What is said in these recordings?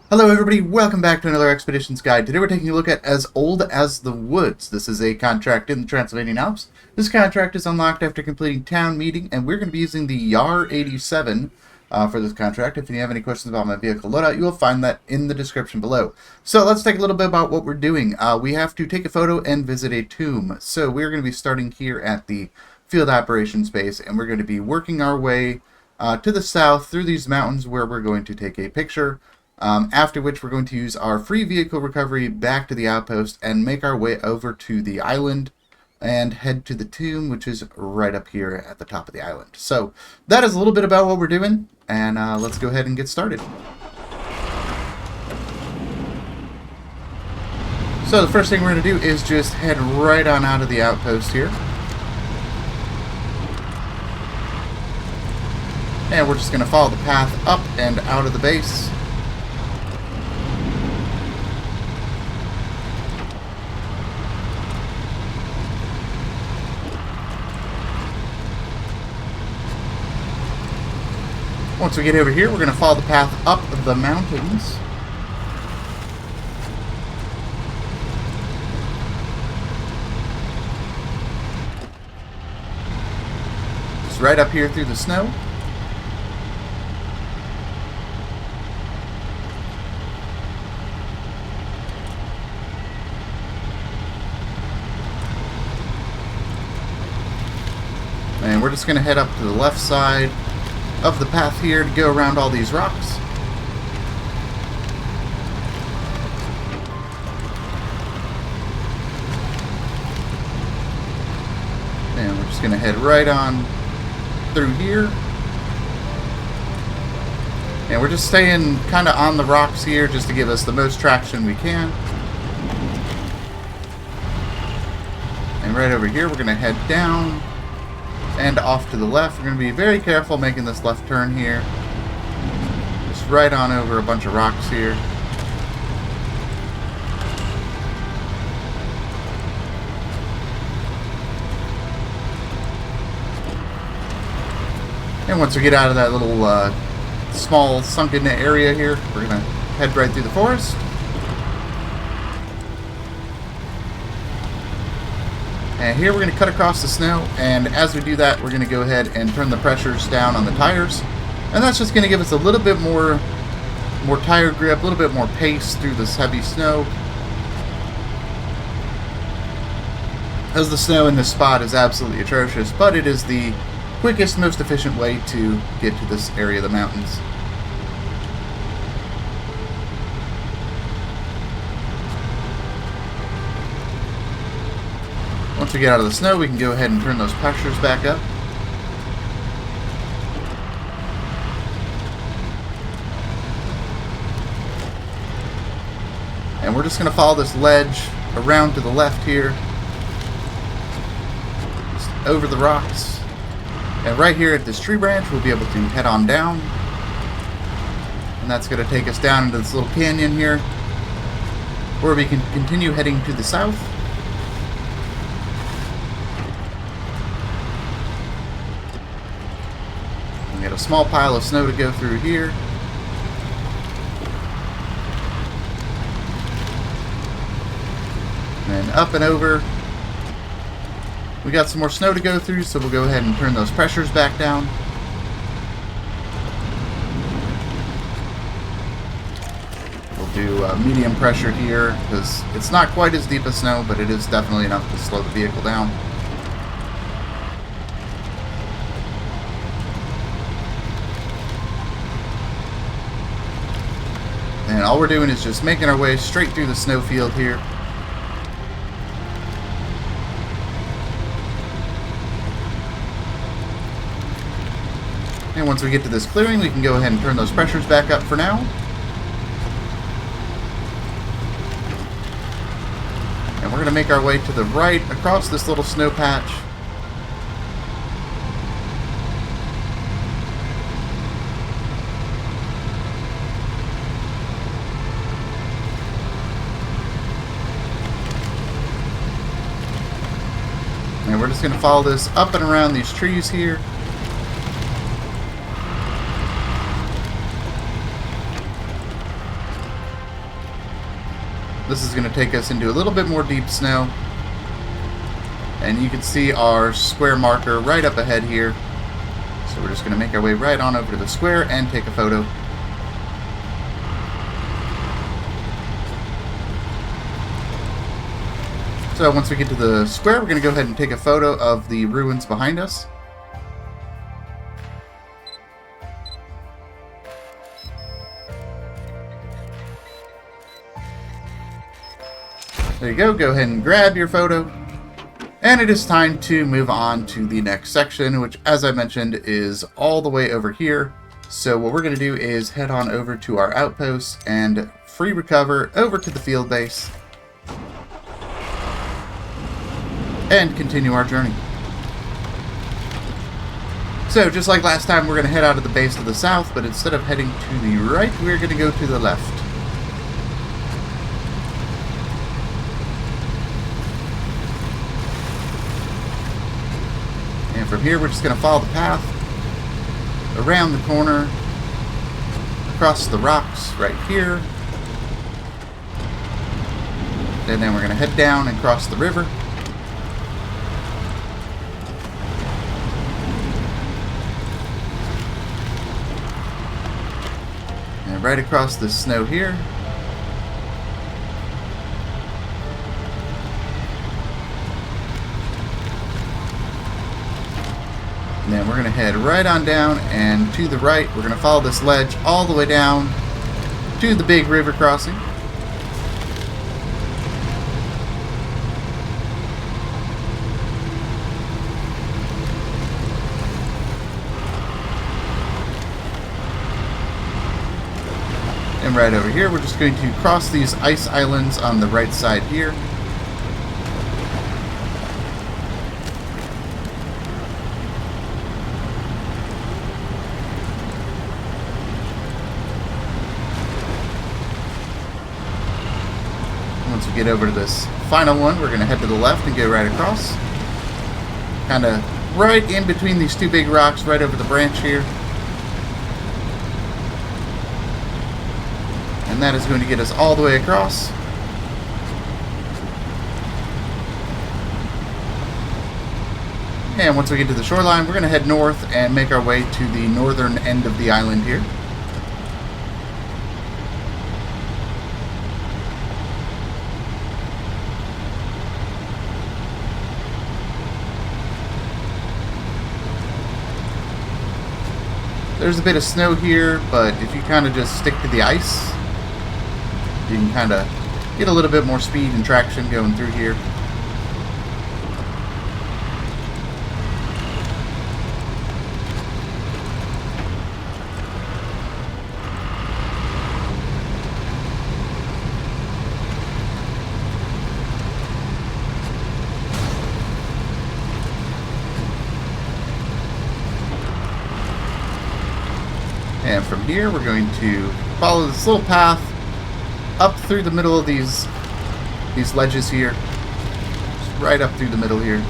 Hello everybody, welcome back to another Expeditions Guide. Today we're taking a look at As Old as the Woods. This is a contract in the Transylvanian Alps. This contract is unlocked after completing town meeting, and we're going to be using the YAR 87 for this contract. If you have any questions about my vehicle loadout, you will find that in the description below. So let's take a little bit about what we're doing. We have to take a photo and visit a tomb. So we're going to be starting here at the field operations base, and we're going to be working our way to the south through these mountains where we're going to take a picture. After which we're going to use our free vehicle recovery back to the outpost and make our way over to the island and head to the tomb, which is right up here at the top of the island. So that is a little bit about what we're doing, and let's go ahead and get started. So the first thing we're going to do is just head right on out of the outpost here. And we're just going to follow the path up and out of the base. Once we get over here, we're going to follow the path up the mountains. Just right up here through the snow. And we're just going to head up to the left side of the path here to go around all these rocks. And we're just going to head right on through here. And we're just staying kind of on the rocks here just to give us the most traction we can. And right over here we're going to head down and off to the left. We're going to be very careful making this left turn here. Just right on over a bunch of rocks here. And once we get out of that little small sunken area here, we're going to head right through the forest. And here we're going to cut across the snow, and as we do that, we're going to go ahead and turn the pressures down on the tires. And that's just going to give us a little bit more tire grip, a little bit more pace through this heavy snow. As the snow in this spot is absolutely atrocious, but it is the quickest, most efficient way to get to this area of the mountains. Once we get out of the snow, we can go ahead and turn those pressures back up. And we're just going to follow this ledge around to the left here. Just over the rocks. And right here at this tree branch, we'll be able to head on down. And that's going to take us down into this little canyon here, where we can continue heading to the south. We got a small pile of snow to go through here. And up and over. We got some more snow to go through, so we'll go ahead and turn those pressures back down. We'll do medium pressure here, because it's not quite as deep as snow, but it is definitely enough to slow the vehicle down. And all we're doing is just making our way straight through the snowfield here. And once we get to this clearing, we can go ahead and turn those pressures back up for now. And we're going to make our way to the right across this little snow patch. And we're just going to follow this up and around these trees here. This is going to take us into a little bit more deep snow. And you can see our square marker right up ahead here. So we're just going to make our way right on over to the square and take a photo. So once we get to the square, we're going to go ahead and take a photo of the ruins behind us. There you go. Go ahead and grab your photo. And it is time to move on to the next section, which, as I mentioned, is all the way over here. So what we're going to do is head on over to our outpost and free recover over to the field base. And continue our journey. So, just like last time, we're going to head out of the base to the south, but instead of heading to the right, we're going to go to the left. And from here, we're just going to follow the path around the corner, across the rocks right here. And then we're going to head down and cross the river. Right across the snow here. And then we're going to head right on down and to the right. We're going to follow this ledge all the way down to the big river crossing. And right over here, we're just going to cross these ice islands on the right side here. Once we get over to this final one, we're going to head to the left and go right across. Kind of right in between these two big rocks, right over the branch here. And that is going to get us all the way across. And once we get to the shoreline, we're going to head north and make our way to the northern end of the island here. There's a bit of snow here, but if you kind of just stick to the ice, you can kind of get a little bit more speed and traction going through here. And from here, we're going to follow this little path up through the middle of these ledges here. Just right up through the middle here.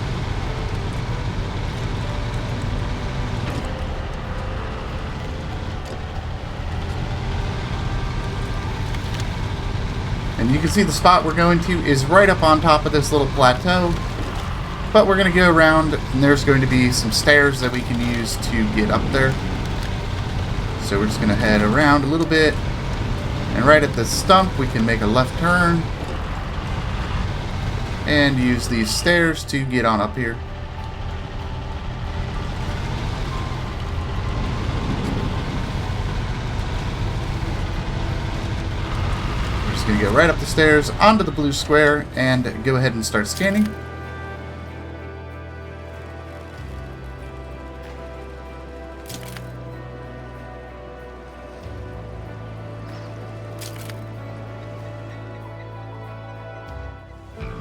And you can see the spot we're going to is right up on top of this little plateau. But we're going to go around, and there's going to be some stairs that we can use to get up there. So we're just going to head around a little bit. And right at the stump, we can make a left turn and use these stairs to get on up here. We're just going to go right up the stairs onto the blue square and go ahead and start scanning.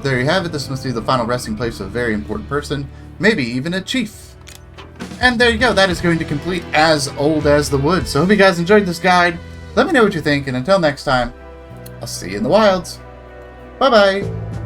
There you have it. This must be the final resting place of a very important person, maybe even a chief. And there you go. That is going to complete As Old as the Woods. So I hope you guys enjoyed this guide. Let me know what you think, and until next time, I'll see you in the wilds. Bye-bye.